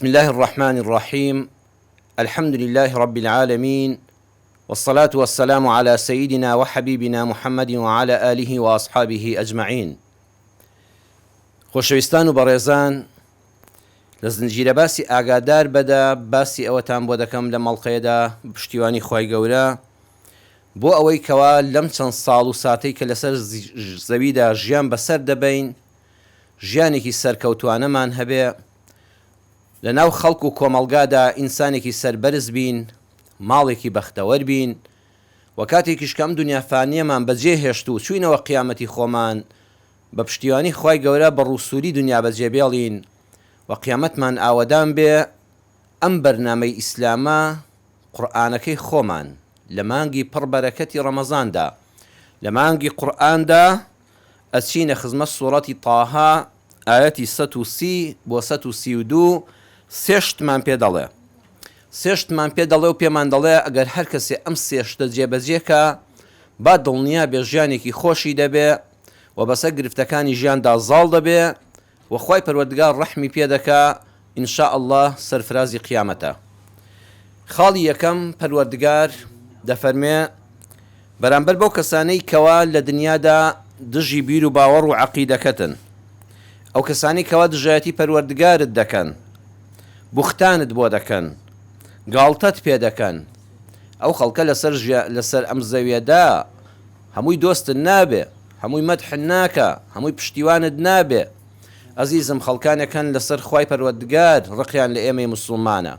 بسم الله الرحمن الرحيم. الحمد لله رب العالمين، والصلاة والسلام على سيدنا وحبيبنا محمد وعلى آله وأصحابه أجمعين. خۆشەویستان و بەڕێزان، لە زنجیرە باسی ئاگادار بەدا باسی ئەوەتان بۆ دەکەم لە مەڵقەیەدا پشتیوانی خوای گەورە بۆ ئەوەی کەوا لەم چەند ساڵ و ساتەی کە لەسەر زەویدا ژیان بەسەر دەبەین، ژیانێکی سەرکەوتوانەمان هەبێ، لە ناو خەڵک و کۆمەڵگادا ئینسانێکی سەربەرز بین، ماڵێکی بەختەوەر بین، و کاتێکیش کەم دنیا فانیەمان بەجێ هێشت و چوینەوە قیامەتی خۆمان بە پشتیوانی خوای گەورە بە ڕووسوری دنیا بەجێ بێڵین و قیامەتمان ئاوەدان بێ. ئەم بەرنامەی ئیسلامە قورئانەکەی خۆمان لە مانگی پڕبەرەکەتی ڕەمەزاندا، لە مانگی قورئاندا ئەچینە خزمەت سوورەتی تاها ئاەتی 130 بۆ 132 سێشتمان پێ دەڵێ. سێشتمان پێ دەڵێ و پێمان دەڵێ ئەگەر هەر کەسێ ئەم سێشتە جێبەجێکە با دڵنیا بێ ژیانێکی خۆشی دەبێ و بەسەر گرفتەکانی ژیاندا زاڵ دەبێ و خوای پەروەردگار ڕەحمی پێ دەکا ئینشاء الله سەرفرازی قیامەتە. خاڵی یەکەم پەروەردگار دەفەرمێ بەرامبەر بەو کەسانەی کەوا لە دنیادا دژی بیر و باوەڕ و عەقیدەکەتن، ئەو کەسانی کەوا دژایەتی پەروەردگارت دەکەن، بوختانت بۆ دەکەن، گاڵتەت پێ دەکەن، ئەو خەڵکە لەسەر ئەم زەویەدا هەمووی دۆستن نابێ، هەمووی مەدحن ناکە، هەمووی پشتیوانت نابێ. ئەزیزم، خەڵکانێکن لەسەر خوای پەروەردگار ڕقیان لە ئێمەی موسڵمانە،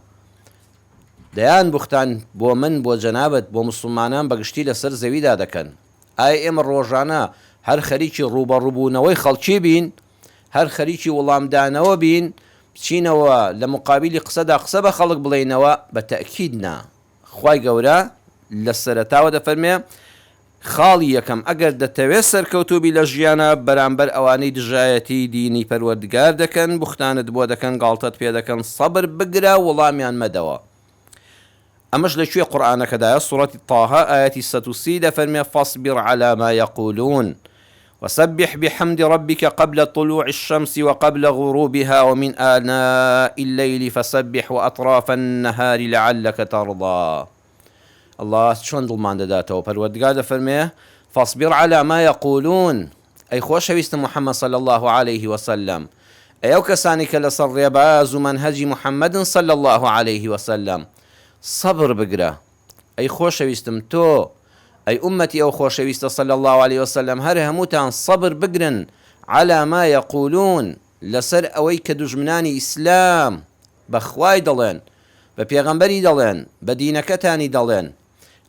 دەیان بوختان بۆ من بۆ جەنابەت بۆ موسڵمانان بەگشتی لەسەر زەویدا دەکەن. ئایا ئێمە ڕۆژانە هەر خەریکی ڕوبەڕووبوونەوەی خەڵکی بین، هەر خەریکی وەڵامدانەوە بین، بچینەوە لە مقابلی قسەدا قسە بە خەڵک بڵێنەوە؟ بە تەئکید نا. خوای گەورە لە سەرەتاوە دەفەرمێ خاڵی یەکەم ئەگەر دەتەوێت سەرکەوتوبی لە ژیانە بەرامبەر ئەوانەی دژایەتی دینی پەروەردگار دەکەن، بوختانت بۆ دەکەن، گاڵتەت پێ دەکەن، سەبر بگرە وەڵامیان مەدەوە. ئەمەش لەکوێ قورئانەکەدایە؟ سوورەتی تاها ئاەتی 130 دەفەرمێ فاصبر على ما يقولون وسبح بحمد ربك قبل طلوع الشمس وقبل غروبها ومن آناء الليل فسبح وأطراف النهار لعلك ترضى. الله چۆن دڵمان دەداتەوە. پەروەردگار دەفەرمێ فاصبر على ما يقولون، ئەی خۆشەویستە محەممەد صلى الله عليه وسلم، ئەو کەسانی کە لەسەر ڕێباز و مەنهەجی محەممەدن صلى الله عليه وسلم سەبر بگرە. ئەی خۆشەویستم تۆ، ئەی ئومەتی ئەو خۆشەویستە صلى الله عليه وسلم، هەر هەمووتان سەبر بگرن على ما يقولون، لەسەر ئەوەی کە دوژمنانی ئیسلام بە خوای دەڵێن، بە پێغەمبەری دەڵێن، بە دینەکەتانی دەڵێن.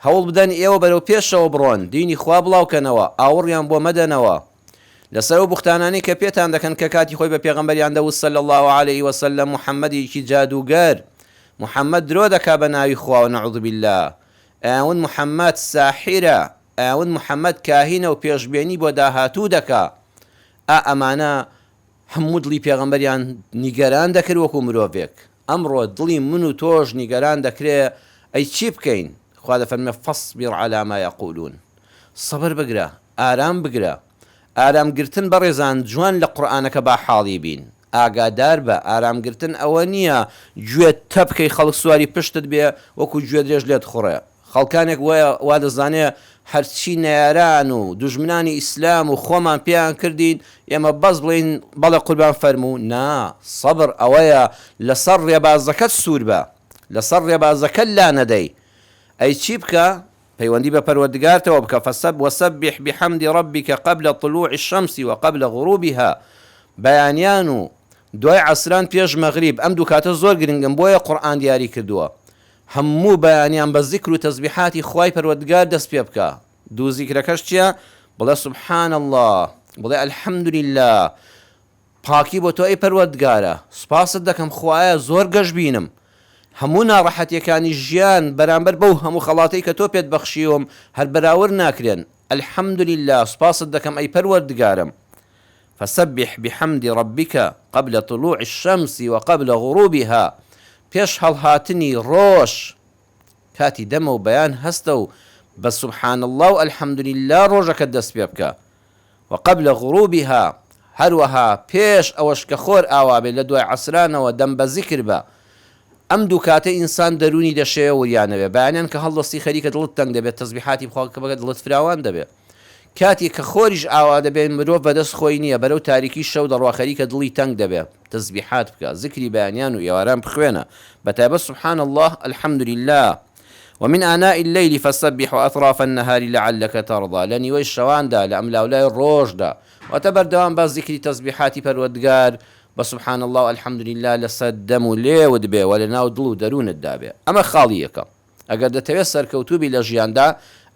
هەوڵ بدەن ئێوە بەرەو پێشەوە بڕۆن، دینی خوا بڵاوکەنەوە، ئاوڕیان بۆ مەدەنەوە لەسەر ئەو بوختانانی کە پێتان دەکەن کە کاتی خۆی بە پێغەمبەریان دەوت صلى الله عليه وسلم محەممەدێکی جادوگەر، محەممەد درۆ دەکا بە ناوی خوا و نەعوذ بالله، ئاون محەممەد ساحیرە، ئاون محەممەد کاهینە و پێشبێنی بۆ داهاتوو دەکا. ئەمانە هەموو دڵی پێغەمبەریان نیگەران دەکرد وەکو مرۆڤێک. ئەمڕۆ دڵی من و تۆش نیگەران دەکرێ، ئەی چی بکەین؟ خوا دەفەرمێ فاصبر على ما يقولون، سەبر بگرە، ئارام بگرە. ئارامگرتن بەڕێزان جوان لە قورئانەکە با حاڵی بین، ئاگادار بە. ئارامگرتن ئەوە نییە گوێت تەبکەی خەڵک سواری پشتت بێ وەکو گوێ درێژ لێت خوڕێ. خەڵکانێک وا دەزانێ هەرچی نەیاران و دوژمنانی ئیسلام و خۆمان پێیان کردین ئێمە بەس بڵین بەڵێ قوربان فەرموو. نا، سەبر ئەوەیە لەسەر ڕێبازەکەت سوور بە، لەسەر ڕێبازەکەت لا نەدەی. ئەی چی بکە؟ پەیوەندی بە پەروەردگارتەوە بکە. وسبح بحمد ربك قبل طلوع الشمس وقبل غروبها، بەیانیان و دوای عەسران پێش مەغریب. ئەم دوو کاتە زۆر گرنگن، بۆیە قورئان دیاری کردووە. هەموو بەیانیان بە زیکر و تەسبیحاتی خوای پەروەردگار دەست پێ بکە. دوو زیکرەکەش چییە؟ بڵێ سبحان الله، بڵێ الحەمد لله، پاکی بۆ تۆ ئەی پەروەردگارە، سوپاست دەکەم خوایە زۆر گەشت بینم، هەموو ناڕەحەتیەکانی ژیان بەرامبەر بەو هەموو خەڵاتەی کە تۆ پێت بەخشیوم هەر بەراورد ناکرێن. الحەمد لله، سوپاست دەکەم ئەی پەروەردگارم. فسبح بحمد ربك قبل طلوع الشمس وقبل غروبها، پێش هەڵهاتنی ڕۆژ کاتی دەمە و بەیان هەستە و بە سبحان الله و الحەمد لله ڕۆژەکە دەست پێ بکە. وقبل غروبها، هەروەها پێش ئەوەش کە خۆر ئاوا بێت لە دوای عەسرانەوە دەم بە زیکر بە، ئەم دوو کاتە ئینسان دەرونی دەشێ وریانەوێ بەیانیان کە هەڵدەستی خەریکە دڵت تەنگ دەبێت تەسبیحاتی بخواکە بەگە دڵت فراوان دەبێت کاتی کە خۆریش ئاوا دەبێت مرۆڤ بەدەست خۆی نییە بەرەو تاریکی شەو دەڕوا خەریکە دڵی تەنگ دەبێت تەسبیحات بکە ذکری بەیانیان و ئێواران بخوێنە بەتایبەت سبحان الله الحمد لله ومن آناء الليل فسبح وأطراف النهار لعلك ترضى لنيوي الشوان دا لأملاولاي الروج دا وتبر دوام باز ذكري تسبيحاتي پروردگار بسبحان الله والحمد لله لصدم ليه ودبي ولناو دلو درون الدابي أما خاليك أقر دتوي سركوتوبي لجيان دا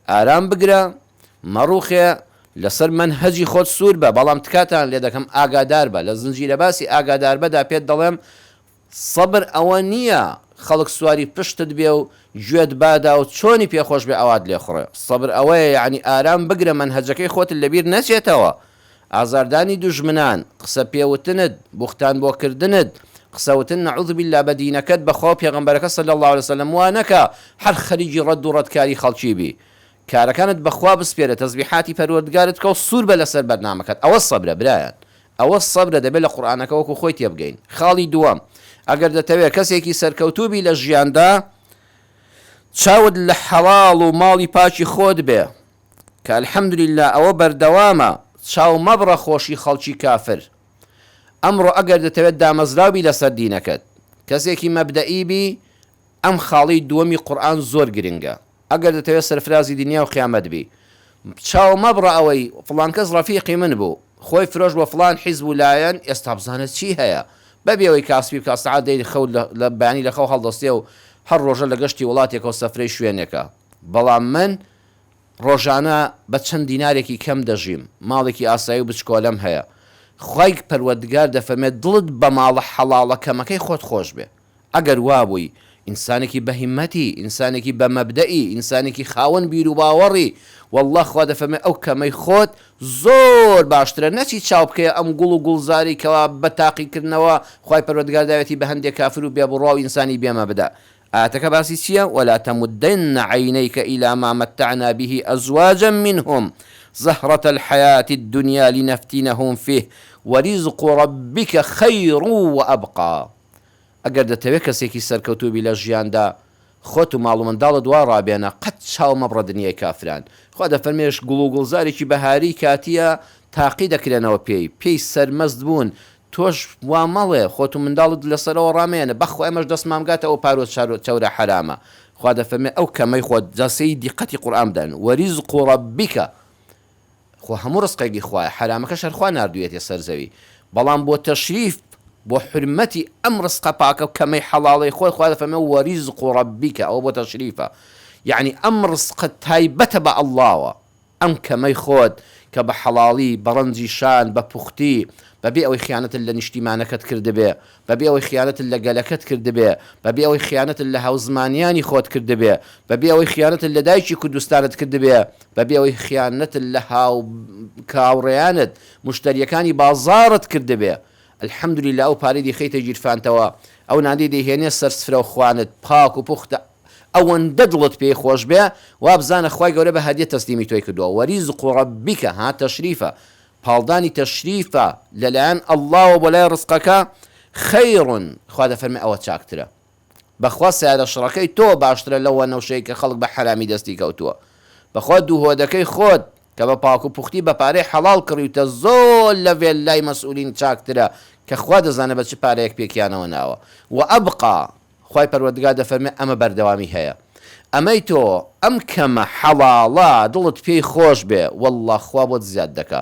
آرام بقرا مروخي لسر منهجي خود سور با بلام تكاتان لدكم آقادار با لزنجير باسي آقادار با دا بيت دلم صبر أوانية خەڵک سواری پشتت بێ و گوێت بادا و چۆنی پێخۆش بێ ئەوات لێخڕێ سەبر ئەوەیە یعنی ئارام بگرە منهەجەکەی خۆت لەبیر نەچێتەوە ئازاردانی دوژمنان قسە پێوتنت بوختان بۆکردنت قسەوتن نەعوذ بالله بە دینەکەت بەخوا پێغەمبەرەکە صلی الله عليه وسلم وانەکە هەر خەریجی ڕەد و ڕەتکاری خەڵکی بی کارەکانت بەخوا بسپێرە تەسبیحاتی پەروەردگارت کە و سوور بە لەسەر بەرنامەکەت ئەوە سەبرە برایان ئەوە سەبرە دەبێت لە قورئانەکە وەکو خۆی تێبگەین خاڵی دووەم ئەگەر دەتەوێت کەسێکی سەرکەوتوبی لە ژیاندا چاود لە حەڵاڵ و ماڵی پاچی خۆت بێ کە الحەمدولله ئەوە بەردەوامە چاو مەبڕە خۆشی خەڵکی کافر ئەمڕۆ ئەگەر دەتەوێت دامەزراوی لەسەر دینەکەت کەسێکی مەبدەئی بی ئەم خاڵی دووەمی قورئان زۆر گرنگە ئەگەر دەتەوێت سەرفرازی دنیا و قیامەت بی چاو مەبڕە ئەوەی فڵان کەس ڕەفیقی من بوو خۆی فرۆش بۆ فڵان حیزب و لایەن ئێستا بزانێت چی هەیە بەبێەوەی کاسبی بکە سەعات دەی خەوت لە بەیانی لە خەو هەڵدەستێ و هەر ڕۆژە لە گەشتی وڵاتێکە و سەفرەی شوێنێکە بەڵام من ڕۆژانە بە چەند دینارێکی کەم دەژیم ماڵێکی ئاسایی و بچکۆلەم هەیە خوای پەروەردگار دەفەرمێت دڵت بە ماڵە حەڵاڵە کەمەکەی خۆت خۆش بێ ئەگەر وابووی ئینسانێکی بە هیممەتی ئینسانێکی بە مەبدەئی ئینسانێکی خاوەن بیر و باوەڕی والله خوا دەفەرمێ ئەو کەمەی خۆت زۆر باشترە نەچی چاو بکەیە ئەم گوڵ و گوڵزاری کەوا بە تاقیکردنەوە خوای پەروەردگار داوێتی بە هەندێک کافر و بێبڕوا و ئینسانی بێمەبدە ئاتەکە باسی چییە ولا تمدن عينيك إلى ما متعنا به أزواجا منهم زهرة الحياة الدنيا لنفتنهم فيه ورزق ربك خير وأبقى ئەگەر دەتەوێت کەسێکی سەرکەوتوبی لە ژیاندا خۆت و ماڵ و منداڵت وا ڕابێنە قەت چاو مەبڕە دنیای کافران خوا دەفەرمێش گوڵ و گوڵزارێکی بەهاری کاتیە تاقی دەکرێنەوە پێی سەرمەست بوون تۆش وا مەڵێ خۆت و منداڵت لەسەرەوە ڕامێنە بەخۆ ئەمەش دەستمامگاتە ئەو پارۆ چەورە حرامە خوا دەفەرمێ ئەو کەمەی خۆت جاسەی دیقەتی قورئان بدەن وەریزق ڕەبیکە خۆ هەموو ڕزقێکی خوایە حرامەکەش هەر خوا ناردوویەتە سەر زەوی بەڵام بۆ تەشریف بۆ حرمەتی ئەم ڕزقە پاکە و کەمەی حەڵاڵی خۆی خوا دەفەرمێ وەریزق ڕەبیکە ئەوە بۆ تەشریفە یعنی ئەم ڕزقە تایبەتە بە ئەڵڵاوە ئەم کەمەی خۆت کە بە حەڵاڵی بە ڕەنجی شان بە پوختی بەبێ ئەوەی خیانەتت لە نیشتیمانەکەت کردبێ بەبێ ئەوەی خیانەتت لە گەلەکەت کردبێ بەبێ ئەوەی خیانەتت لە هاوزمانیانی خۆت کردبێ بەبێ ئەوەی خیانەتت لە دایکی کوردستانت کردبێ بەبێ ئەوەی خیانەتت لە هاو کاوڕێیانت مشتریەکانی بازاڕت کردبێ الحەمدولله ئەو پارەی خەیتە گیرفانتەوە ئەو نادی دەیهێنێ سەر سفرە و خوانت پاک و پوختە ئەوەندە دڵت پێی خۆش بێ وا بزانە خوای گەورە بە هەدیە تەسلیمی تۆی کردووە وەریزق ڕەبیکە ها تەشریفە پاڵدانی تەشریفە لەلایەن ئەڵڵاوە بۆ لای ڕزقەکە خەیڕن خوا دەفەرمێ ئەوە چاکترە بەخوا سیارە شڕەکەی تۆ باشترە لەوە نەوشەیە کە خەڵک بە حرامی دەستی کەوتووە بەخوا دوو هۆدەکەی خۆت کە بە پاک و پوختی بە پارەی حەڵاڵ کڕیوتە زۆر لەوێ لای مەسئولین چاکترە کە خوا دەزانە بە چ پارەیەک پێکیانەوە ناوە و ئەبقا خوای پەروەردگار دەفەرمێ ئەمە بەردەوامی هەیە ئەمەی تۆ ئەم کەمە حەڵاڵە دڵت پێی خۆش بێ والله خوا بۆت زیاد دەکا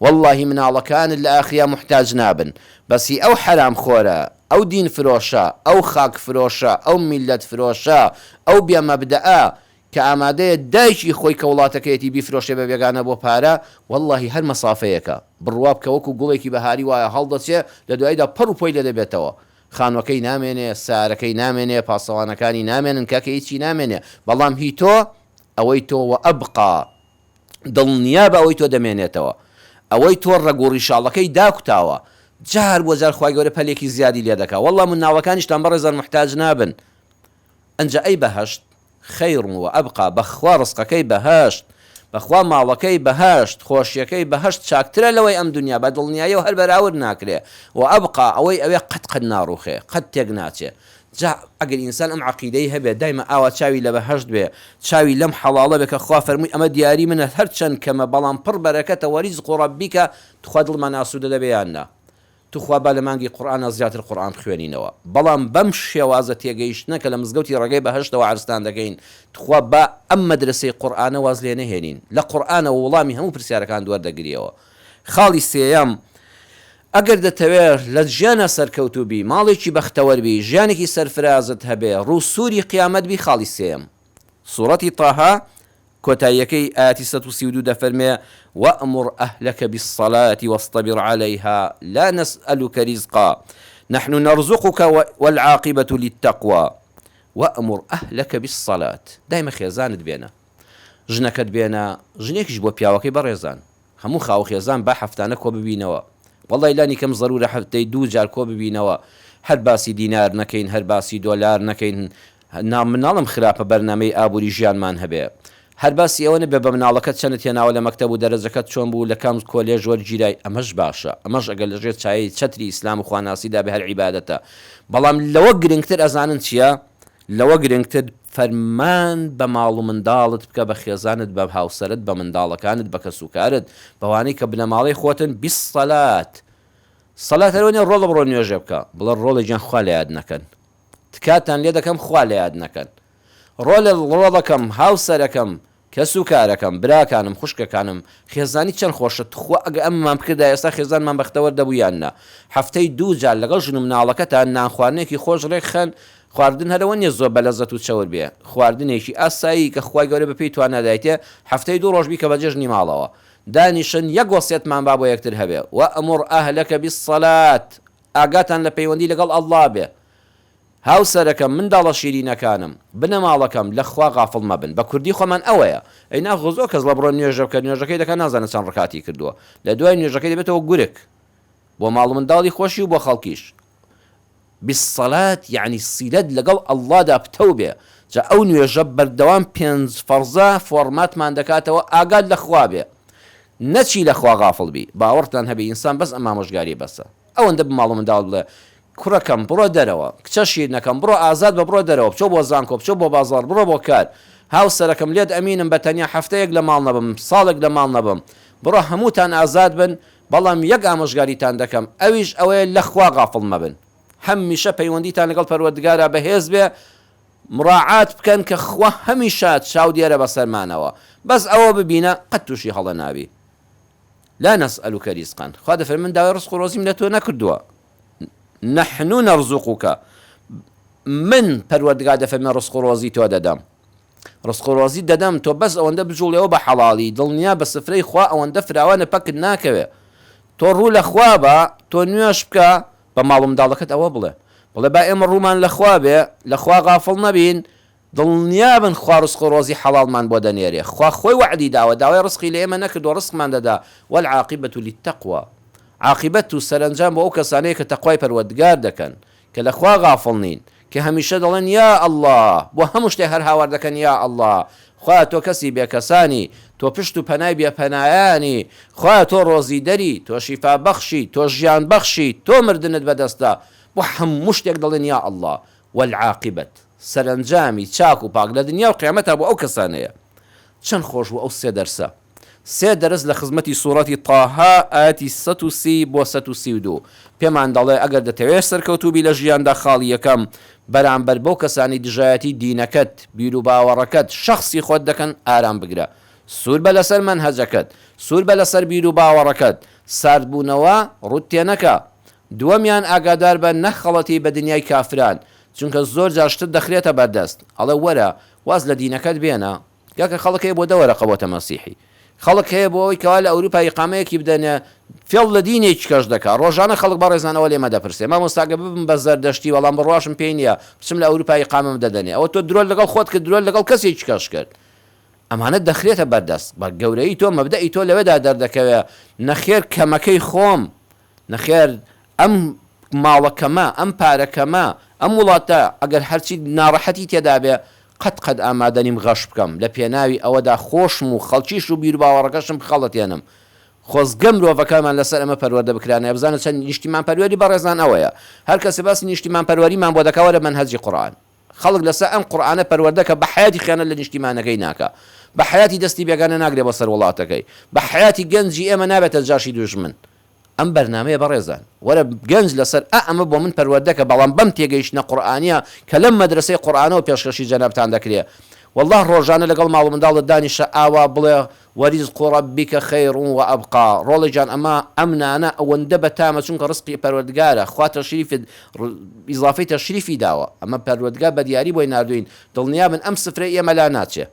واللهی مناڵەکانت لە ئاخریا محتاج نابن بەسی ئەو حرام خۆرە ئەو دین فرۆشە ئەو خاک فرۆشە ئەو میلەت فرۆشە ئەو بێمەبدەئە کە ئامادەیە دایکی خۆی کە وڵاتەکەیەتی بیفرۆشێ بە بێگانە بۆ پارە واللهی هەر مەسافەیەکە بڕوا بکە وەکو گوڵێکی بەهاری وایە هەڵدەچێ لە دوایدا پەڕ و پۆی لە دەبێتەوە خانوەکەی نامێنێ سارەکەی نامێنێ پاسەوانەکانی نامێنن کاکە هیچی نامێنێ بەڵام هی تۆ ئەوەی تۆ وە ئەبقا دڵنیا بە ئەوەی تۆ دەمێنێتەوە ئەوەی تۆ ڕەگۆڕی شاڵەکەی داکوتاوە جار بۆ جار خوای گەورە پەلێکی زیادی لێ دەکا والله مناڵەکانیشتان بەڕێزان محتاج نابن ئەنجا ئەی بەهەشت خەیڕ و ئەبقا بەخوا ڕزقەکەی بەهەشت بەخوا ماڵەکەی بەهەشت خۆشیەکەی بەهەشت چاکترە لەوەی ئەم دنیا بە دڵنیایە و هەر بەراورد ناکرێ و ئەبقا ئەوەی ئەوێ قەت ناڕوخێ قەت تێک ناچێ جا ئەگەر ئینسان ئەم عەقیدەی هەبێت دایمە ئاوا چاوی لە بەهەشت بێ چاوی لەم حەڵاڵە بێ کە خوا فەرمووی ئەمە دیاری منە هەرچەند کەمە بەڵام پڕ بەرەکەتە وەریزق ڕەبیکە تخوا دڵمان ئاسوودە دەبێ یان نا توخوا با لە مانگی قورئانە زیاتر قورئان خوێنینەوە بەڵام بەم شێوازە تێگەیشتنە کە لە مزگەوتی ڕێگەی بەهەشتەوە عەرزتان دەکەین تخوا با ئەم مەدرسەی قورئانە واز لێ نەهێنین لە قورئانەوە وەڵامی هەموو پرسیارەکان دووەردەگریەوە خاڵی سێیەم ئەگەر دەتەوێت لە ژیانە سەرکەوتوبی ماڵێکی بەختەوەربی ژیانێکی سەرفرازت هەبێ ڕووسوری قیامەت بی خاڵی سێم سوورەتی تاها کۆتاییەکەی ئاەتی 132 دەفەرمێ وأمر أهلك بالصلاة واصطبر عليها لا نسألك رزقا نحن نرزقك والعاقبة للتقوى وأمر أهلك بالصلاة دايما خێزانت بێنە ژنەکەت بێنە ژنێکیش بۆ پیاوەکەی بەڕێزان هەموو خاو خێزان با هەفتانە کۆ ببینەوە وەڵی لانی کەم زەرورە هەفتەی 2 جار کۆ ببینەوە هەر باسی دینار نەکەین هەر باسی دۆلار نەکەین نامناڵم خراپە بەرنامەی ئابووری ژیانمان هەبێ هەر باسی ئەوە نەبێ بە مناڵەکەت چەندت هێناوە لە مەکتەب و دەرەجەکەت چۆن بوو لە کام کۆلێژ وەرگیرای ئەمەش باشە ئەمەش ئەگەر لەژێر چای چەتری ئیسلام و خواناسیدا بە هەر عیبادەتە بەڵام لەوە گرنگتر ئەزانن چییە لەوە گرنگتر فەرمان بە ماڵ و منداڵت بکە بە خێزانت بە هاوسەرت بە منداڵەکانت بە کەسوکارت بەوانەی کە بنەماڵەی خۆتن بیسەلات سەلات هەرۆنێ ڕۆڵە بڕۆ نوێژێ بکە بڵێ ڕۆڵی گیان خوا لە یاد نەکەن تکاتان لێ دەکەم خوا لە یاد نەکەن ڕۆڵە دەکەم هاوسەرەکەم کەسوکارەکەم براکانم خوشکەکانم خێزانی چەند خۆشە خوا ئەگە ئەممان بکردا ئێستا خێزانمان بەختەوەر دەبوویاننا هەفتەی 2 جار لەگەڵ ژن و مناڵەکەتان نان خواردنێکی خۆش ڕێک خەن خواردن هەرەوە نیە زۆر بەلەزەت و چەور بێ خواردنێکی ئاسایی کە خوای گەورە بەپێی توان نادایتێ هەفتەی 2 ڕۆژ بی کە بەجێژنی ماڵەوە دانیشن یەک وەسیەتمان با بۆ یەکتر هەبێ وأمر أهلك بالصلاة ئاگاتان لە پەیوەندی لەگەڵ ئەڵڵا بێ هاوسەرەکەم منداڵە شیرینەکانم بنەماڵەکەم لە خوا غافڵ مەبن بە کوردی خۆمان ئەوەیە ئەینا غۆزۆ کەس لە بڕۆ نوێژە بکە نوێژەکەی دەکە نازانە چەند ڕکاتی کردووە لە دوای نوێژەکەی دەبێتەوە گورک بۆ ماڵ منداڵی خۆشی و بۆ خەڵکیش بالصلاة یعنی سیلەت لەگەڵ ئەڵڵادا پتەو بێ جا ئەو نوێژە بەردەوام 5 فەرزە فۆرماتمان دەکاتەوە ئاگات لە خوا بێ نەچی لە خوا غافڵ بی باوەڕتان هەبێ ئینسان بەس ئەم ئامۆژگاری بەسە ئەوەندە بماڵ و منداڵ بڵێ کوڕەکەم بڕۆ دەرەوە کچە شیرنەکەم بڕۆ ئازاد بە بڕۆ دەرەوە بچۆ بۆ زانکۆ بچۆ بۆ بازاڕ بڕۆ بۆ کار هاوسەرەکەم لێت ئەمینم بە تەنیا هەفتەیەک لە ماڵ نەبم ساڵێک لە ماڵ نەبم بڕۆ هەمووتان ئازاد بن بەڵام یەک ئامۆژگاریتان دەکەم ئەویش ئەوەیە لە خوا غافڵ مەبن هەمیشە پەیوەندیتان لەگەڵ پەروەردگارە بەهێز بێ مراعات بکەن کە خوا هەمیشە چاو دیێرە بەسەرمانەوە بەس ئەوە ببینە قەت تووشی هەڵە نابی لا نسألك رزقا خوا دەفەرمێ من داوای ڕزق و ڕۆزیم لە تۆ نەکردووە نحن نرزقك من پەروەردگار دەفەرمێ ڕزق و ڕۆزی تۆ دەدەم ڕزق و ڕۆزی دەدەم تۆ بەس ئەوەندە بجوڵێەوە بە حەڵاڵی دڵنیا بە سفرەی خوا ئەوەندە فراوانە پەکت ناکەوێ تۆ ڕوو لە خوا بە تۆ نوێش بکە بە ماڵ و منداڵەکەت ئەوە بڵێ با ئێمە ڕوومان لە خوا بێ لە خوا غافڵ نەبین دڵنیا بن خوا ڕزق و ڕۆزی حەڵاڵمان بۆ دەنێرێ خوا خۆی وعدی داوە داوای ڕزقی لە ئێمە نەکردو ڕزقمان دەدا والعاقبة للتقوى عاقبەت و سەرنجام بۆ ئەو کەسانەیە کە تەقوای پەروەردگار دەکەن کە لە خوا غافڵ نین کە هەمیشە دەڵێن یا ئەڵڵا بۆ هەموو شتێ هەر هاوار دەکەن یا ئەڵڵا خوا تۆ کەسی بێکەسانی تۆ پشت و پەنای بێپەنایانی خوا تۆ ڕۆزی دەری تۆ شیفا بەخشی تۆ ژیان بەخشی تۆ مردنت بەدەستە بۆ هەموو شتێک دەڵێن یا ئەڵڵا والعاقبەت سەرنجامی چاک و پاک لە دنیا و قیامەتە بۆ ئەو کەسانەیە چەند خۆش بوو ئەو سێ دەرسە سێ دەرس لە خزمەتی سوورەتی تاها ئاەتی 130 بۆ 132 پێمان دەڵێ ئەگەر دەتەوێت سەرکەوتوبی لە ژیاندا خاڵی یەکەم بەرامبەر بەو کەسانی دژایەتی دینەکەت بیر و باوەڕەکەت شەخصی خۆت دەکەن ئارام بگرە سوور بە لەسەر مەنهەجەکەت سوور بە لەسەر بیر و باوەڕەکەت ساردبوونەوە ڕوت تێنەکە دووەمیان ئاگادار بە نەخەڵەتی بە دنیای کافران چونکە زۆر جاشتت دەخرێتە بەردەست ئەڵێ وەرە واز لە دینەکەت بێنە گاکە خەڵک هەیە بۆ دەوەرە قەبۆتە مەسیحی خەڵک هەیە بۆ ئەوی کەوا لە ئەوروپا ئیقامەیەکی بدەنێ فێڵ لە دینێکی کەش دەکات ڕۆژانە خەڵک بە ڕێزانەوە لێمە دەپرسێ مامۆستاگە ببم بە زەردەشتی وەڵام بڕواشم پێی نییە بچم لە ئەوروپا ئیقامەم دەدەنێ ئەوە تۆ درۆل لەگەڵ خۆت کرد درۆل لەگەڵ کەسێکی کەش کرد ئەمانە دەخرێتە بەردەست بە گەورەی تۆ مەبدەئی تۆ لەوێدا دەردەکەوێ نەخێر کەمەکەی خۆم نەخێر ئەم ماڵەکەمە ئەم پارەکەمە ئەم وڵاتە ئەگەر هەرچی ناڕەحەتی تێدا بێ قەت ئامادەنیم غەش بکەم لە پێناوی ئەوەدا خۆشم و خەڵکیش و بیر باوەڕەکەشم خەڵەتێنم خۆزگە مرۆڤەکانمان لەسەر ئەمە پەروەردە بکرانەیە بزانە چەند نیشتیمان پەروەری بەڕێزان ئەوەیە هەر کەسێ باسی نیشتیمان پەروەریمان بۆ دەکا وەرە منهەجی قورئان خەڵک لەسەر ئەم قورئانە پەروەردە کە بە حیاتی خیانەت لە نیشتیمانەکەی ناکە بە حیاتی دەستی بێگانە ناگرێ بە سەر وڵاتەکەی بە حیاتی گەنجی ئێمە نابێتە جاشی دوژمن ئەم بەرنامەیە بەڕێزان وەرە گەنج لەسەر ئەمە بۆ من پەروەردەکە بەڵام بەم تێگەیشتنە قورئانیە کە لەم مەدرسەی قورئانەوە پێشکەشی جەنابتان دەکرێ والله ڕۆژانە لەگەڵ ماڵ و منداڵت دانیشە ئاوا بڵێ وەریزق ڕەبیکە خەیر و ئەبقا ڕۆڵی جان ئەمە ئەمنانە ئەوەندە بەتامە چونکە ڕزقی پەروەردگارە خوا تەشریفت ئیزافەی تەشریفی داوە ئەمە پەروەردگار بە دیاری بۆی ناردوین دڵنیا بن ئەم سفرەی ئێمە لا ناچێ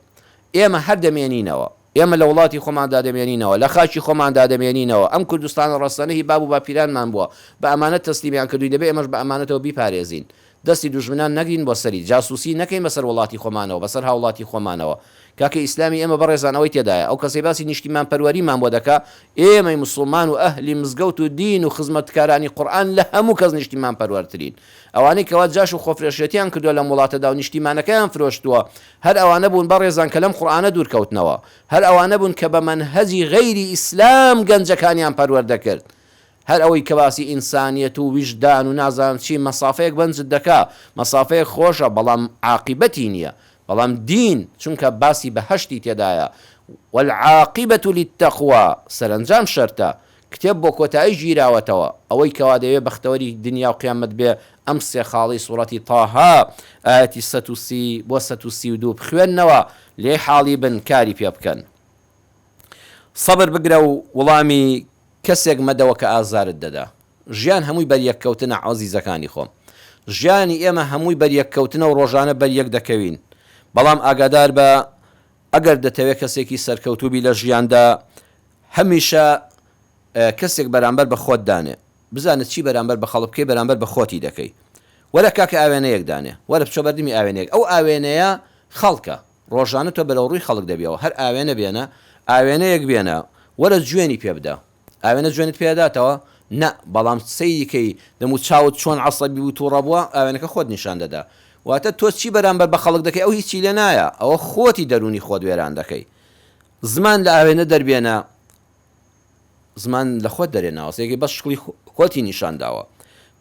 ئێمە هەر دەمێنینەوە ئێمە لە وڵاتی خۆماندا دەمێنینەوە لە خاکی خۆماندا دەمێنینەوە ئەم کوردستانە ڕاستانەی باب و باپیرانمان بووە بە ئەمانەت تەسلیمیان کردووی دەبێ ئێمەش بە ئەمانەتەوە بیپارێزین دەستی دوژمنان نەگرین بۆ سەری جاسوسی نەکەین بەسەر وڵاتی خۆمانەوە بەسەر هاوڵاتی خۆمانەوە کاکە ئیسلامی ئێمە بەڕێزانەوەی تێدایە ئەو کەسەی باسی نیشتیمان پەروەریمان بۆ دەکا ئێمەی مسلمان و ئەهلی مزگەوت و دین و خزمەتکارانی قورئان لە هەموو کەس نیشتیمان پەروەرترین ئەوانەی کەوا جاش و خۆفرێشێتیان کردووە لە وڵاتەدا و نیشتیمانەکەیان فرۆشتووە هەر ئەوانە بوون بەڕێزان کە لەم قورئانە دوورکەوتنەوە هەر ئەوانە بوون کە بە مەنهەجی غەیری ئیسلام گەنجەکانیان پەروەردەکرد هەر ئەوەی کە باسی ئینسانیەت و ویژدان و نازانم چی مەسافەیەک بەنجت دەکا مەسافەیەک خۆشە بەڵام عاقبەتی نییە بەڵام دین چونکە باسی بەهەشتی تێدایە والعاقبة للتقوى سەرنجام شەرتە کتێب بۆ کۆتایی گیراوەتەوە ئەوەی کەوا دەوێ بەختەوەری دنیا و قیامەت بێ ئەم سێ خاڵی سوڕەتی تاها ئاەتی 130 بۆ 132 بخوێننەوە لێ حاڵی بن کاری پێ بکەن سەبر بگرە و وەڵامی کەسێک مەدەوە کە ئازارت دەدا ژیان هەمووی بەریەککەوتنە عەزیزەکانی خۆم ژیانی ئێمە هەمووی بەریەککەوتنە و ڕۆژانە بەریەک دەکەوین بەڵام ئاگادار بە ئەگەر دەتەوێت کەسێکی سەرکەوتوبی لە ژیاندا هەمیشە کەسێک بەرامبەر بە خۆت دانێ بزانت چی بەرامبەر بە خەڵک بکەی بەرامبەر بە خۆتی دەکەی وەرە کاکە ئاوێنەیەک دانێ وەرە بچۆ بەردەمی ئاوێنەیەک ئەو ئاوێنەیە خەڵکە ڕۆژانە تۆ بەرەو ڕووی خەڵک دەبیەوە هەر ئاوێنە بێنە ئاوێنەیەک بێنە وەرە جوێنی پێ بدە ئاوێنە جوێنت پێداتەوە نە بەڵام سەیریکەی دەمو چاوت چۆن عەسەبی و تووڕە بووە ئاوێنەکە خۆت نیشان دەدا واتە تۆ چی بەرامبەر بە خەڵک دەکەی ئەو هیچی لێ نایە ئەوە خۆتی دەرونی خۆت وێران دەکەی زمان لە ئاوێنە دەربێنە زمان لە خۆت دەرێناوە سێکی بەس شکڵی خۆتی نیشان داوە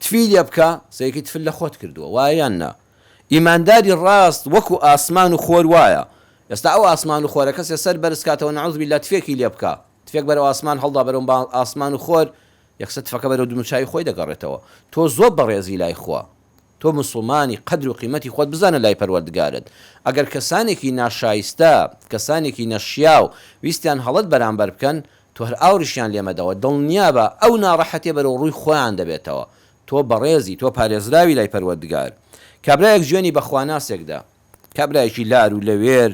تفی لێ بکە سێکی تفل لە خۆت کردووە وایان نا ئیمانداری ڕاست وەکو ئاسمان و خۆر وایە ئێستا ئەو ئاسمان و خۆرە کەسێ سەر بەرزکاتەوە نەعوذ بالله تفێکی لێ بکە تفێک بەرەو ئاسمان هەڵدا بەرەو ئاسمان و خۆر یەکسەر تفەکە بەرەو دومچای خۆی دەگەڕێتەوە تۆ زۆر بەڕێزی لای خوا تۆ مسلمانی قدر و قیمەتی خۆت بزانە لای پەروەردگارت ئەگەر کەسانێکی ناشایستە کەسانێکی نەشیاو ویستیان هەڵت بەرامبەر بکەن تۆ هەر ئاوریشیان لێمەدەوە دڵنیا بە ئەو ناڕەحەتێ بەرەو ڕووی خۆیان دەبێتەوە تۆ بەڕێزی تۆ پارێزراوی لای پەروەردگار کابرایەک جوێنی بەخواناسێکدا کابرایەکی لار و لەوێر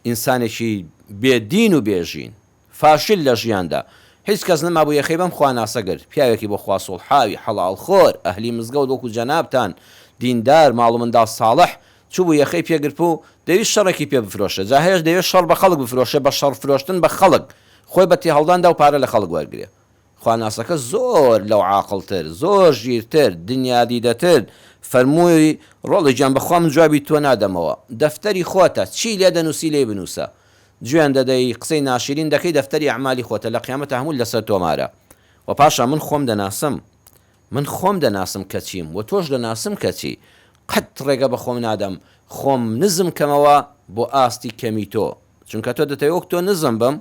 ئینسانێکی بێدین و بێژین فاشل لە ژیاندا هیچ کەس نەمابوو یەخەی بەم خواناسە گرت پیاوێکی بۆ خوا سوڵحاوی حەڵال خۆر ئەهلی مزگەوت وەکو جەنابتان دیندار ماڵ و منداڵ ساڵح چوو بوو یەخەی پێگرت و دەویست شەڕێکی پێ بفرۆشە جا هەیەش دەوێت شەڕ بە خەڵک بفرۆشە بە شەڕ فرۆشتن بە خەڵک خۆی بە تێ هەڵداندا و پارە لە خەڵک وەرگێ خواناسەکە زۆر لەو عاقڵتر زۆر ژیرتر دنیا دیدەتر فەرمووی ڕۆڵی گیان بەخوا من جوابی تۆ نادەمەوە دەفتەری خۆتە چی لێ دەنووسی لێ بنووسە گوێن دەدەی قسەی ناشرین دەکەی دەفتەری ئەعمالی خۆتە لە قیامەتە هەموو لەسەر تۆمارە و پاشا من خۆم دەناسم کەچیم و تۆش دەناسم کەچی قەت ڕێگە بە خۆم نادەم خۆم نزم کەمەوە بۆ ئاستی کەمی تۆ چونکە تۆ دەتەوێت وەک تۆ نزم بم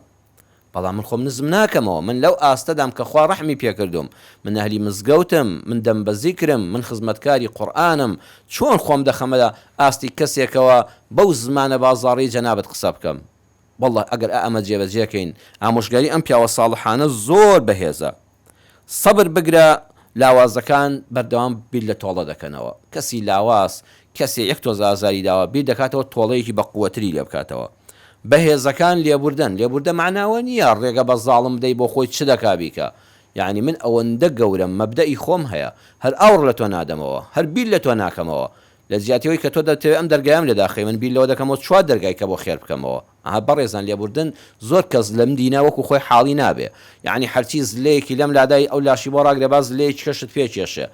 بەڵام من خۆم نزم ناکەمەوە من لەو ئاستەدام کە خوا ڕەحمی پێکردوم من ئەهلی مزگەوتم من دەم بە زیکرم من خزمەتکاری قورئانم چۆن خۆم دەخەمە ئاستی کەسێکەوە بەو زمانە بازاڕی جەنابەت قسە بکەم والله ئەگەر ئەمە جێبەجێکەین ئامۆژگاری ئەم پیاوە ساڵحانە زۆر بەهێزە سەبر بگرە لاوازەکان بەردەوام بیر لە تۆڵە دەکەنەوە کەسی لاواز کەسێ یەک تۆز ئازاری داوە بیر دەکاتەوە تۆڵەیەکی بە قووەتری لێ بکاتەوە بەهێزەکان لێبوردە معناوە نییە ڕێگە بە زاڵم دەی بۆ خۆی چ دەکا بیکە یعنی من ئەوەندە گەورم مەبدەئی خۆم هەیە هەر ئاوڕ لە تۆ نادەمەوە هەر بیر لە تۆ ناکەمەوە لە زیاتیەوەی کە تۆ دەتەوێت ئەم دەرگایم لە داخی من بیر لەوە دەکەمەوە چوار دەرگای کە بۆ خێر بکەمەوە ئەها بەڕێزان لێبوردن زۆر کەس لەم دینە وەکو خۆی حاڵی نابێ یعنی هەرچی زلەیەکی لەم لادای ئەو لاشی بۆ ڕاگرێ باز لێی کەشت پێ کێشێ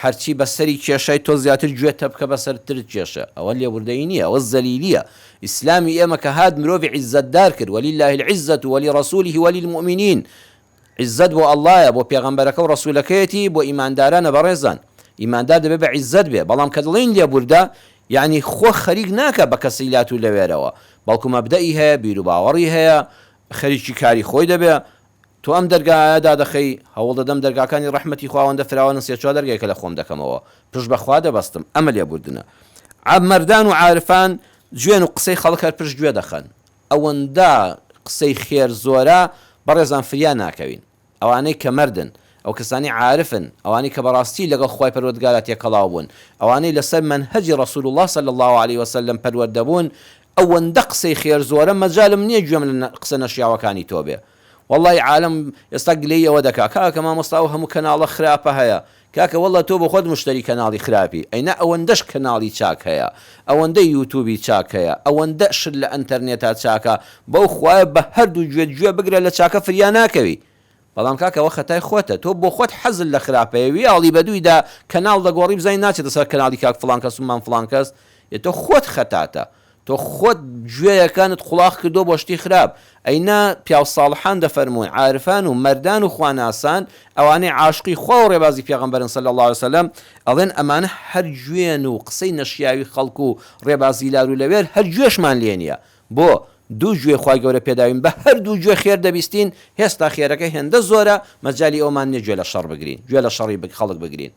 هەرچی بەسەری کێشای تۆ زیاتر گوێتە بکە بەسەرتر کێشە ئەوە لێبوردەی نییە ئەوە زەلیلیە ئیسلامی ئێمە کە هات مرۆڤی عیزەتدار کرد ولله العزة ولرسوله وللمؤمنین عزت بۆ ئەڵڵایە بۆ پێغەمبەرەکە و ڕەسوولەکەیەتی بۆ ئیماندارانە بەڕێزان ئیماندار دەبێت بە عیزت بێ بەڵام کە دڵین لێ بوردا یعنی خۆ خەریک ناکە بە کەسیلات و لەوێرەوە بەڵکو مەبدەئی هەیە بیر و باوەڕی هەیە خەریکی کاری خۆی دەبێ تۆ ئەم دەرگایەدا دەخەی هەوڵ دەدەم دەرگاکانی ڕەحمەتی خواوەندە فراوانە سێ چوار دەرگایکە لە خۆم دەکەمەوە پشت بەخوا دەبەستم ئەمە لێ بوردنە مەردان و عارفان گوێن و قسەی خەڵک هەر پشت گوێ دەخەن ئەوەندە قسەی خێر زۆرە بەڕێزان فریان ناکەوین ئەوانەی کە مردن ئەو کەسانی عارفن ئەوانی کە بەڕاستی لەگەڵ خۆی پەروەردگارە تێکەڵاو بوون ئەوانەی لەسەر منهەجی ڕەسوول الله صلی الله عليه وسلم پەروەردە بوون ئەوەندە قسەی خێر زۆرە مەجالم نییە گوێم لە قسە نەشیاوەکانی تۆ بێ والله عالم ئێستا گلەی ئەوە دەکا کاکە مامۆستا و هەموو کەناڵە خراپە هەیە کاکە وەڵە تۆ بە خۆت مشتری کەناڵی خراپی ئەینا ئەوەندەش کەناڵی چاک هەیە ئەوەندە یوتوبی چاک هەیە ئەوەندە شر لە ئەنتەرنێتا چاکە بەو خوایە بە هەردوو گوێ بگرە لە چاکە فریان ناکەوی بەڵام کاکەوە خەتای خۆتە تۆ بۆ خۆت حەزل لە خراپەیەوی ئاڵی بەدوویدا کەناڵ دەگۆڕی بزای ناچێتە سەر کەناڵی کاک فڵان کەس ومان فڵان کەس تۆ خۆت خەتاتە تۆ خۆت گوێیەکانت خوڵاق کردۆ بۆ شتی خراپ ئەینا پیاو ساڵحان دەفەرموون عارفان و مەردان و خواناسان ئەوانەی عاشقی خوا و ڕێبازی پێغەمبەرن صلی الله عليه وسلم ئەڵێن ئەمانە هەر گوێن و قسەی نەشیاوی خەڵک و ڕێبازی لار و لەوێر هەر گوێشمان لێ نییە بۆ دوو گوێ خوای گەورە پێداوین بە هەردوو گوێ خێر دەبیستین هێستا خێرەکە هێندە زۆرە مەجای ئەومان نیە گوێ لە شەڕ بگرین گوێ لە شەڕی خەڵک بگرین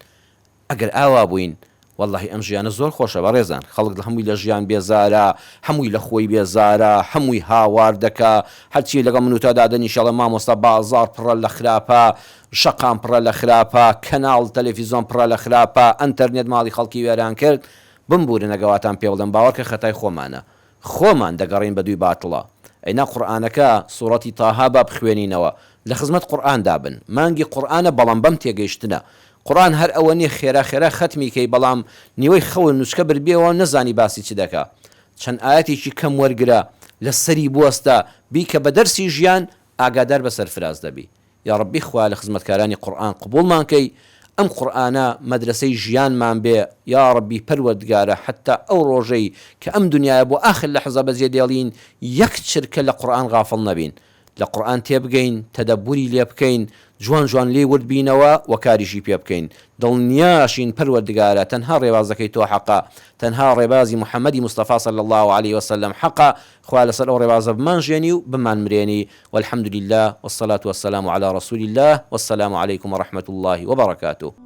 ئەگەر ئاوا بووین واللهی ئەم ژیانە زۆر خۆشە بەڕێزان خەڵک هەمووی لە ژیان بێزارە هەمووی لە خۆی بێزارە هەمووی هاوار دەکا هەرچی لەگەڵ منوتەدا دەنیشەڵە مامۆستا بازار پڕە لە خراپە شەقام پڕە لە خراپە کەناڵ تەلەڤیزۆن پڕە لە خراپە ئەنتەرنێت ماڵی خەڵکی وێران کرد بمبورە نەگەواتان پێ بڵێم باوەڕکە خەتای خۆمانە خۆمان دەگەڕین بە دووی باتڵە ئەینا قورئانەکە سوڕەتی تاها با بخوێنینەوە لە خزمەت قورئان دابن مانگی قورئانە بەڵام بەم تێگەیشتنە قورآن هەر ئەوە نیە خێرا خەتمی کەی بەڵام نیوەی خەون نوچکە بربێەوە نەزانی باسی چ دەکا چەند ئاەتێکی کەم وەرگرە لە سەری بوەستە بیکە بە دەرسی ژیان ئاگادار بە سەرفراز دەبی یا ڕەبی خوا لە خزمەتکارانی قورئان قبوڵمان کەی ئەم قورئانە مەدرسەی ژیانمان بێ یا ڕەبی پەروەردگارە حتا ئەو ڕۆژەی کە ئەم دنیاە بۆ ئاخر لەحزە بەجێ دێڵین یەک چرکە لە قورئان غافڵ نەبین لە قورئان تێبگەین تەدەبوری لێ بکەین جوان جوان لێ ورد بینەوە و کاریشی پێ بکەین دڵنیاشین پەروەردگارە تەنها ڕێبازەکەی تۆ حەقا تەنها ڕێبازی محەممەدی مستەفا صلی الله عليه وسلم حەقا خوا لەسەر ئەو ڕێبازە بمانژێنی و بمان مرێنی والحمد لله والصلاة والسلام على رسول الله والسلام عليكم ورحمة الله وبركاته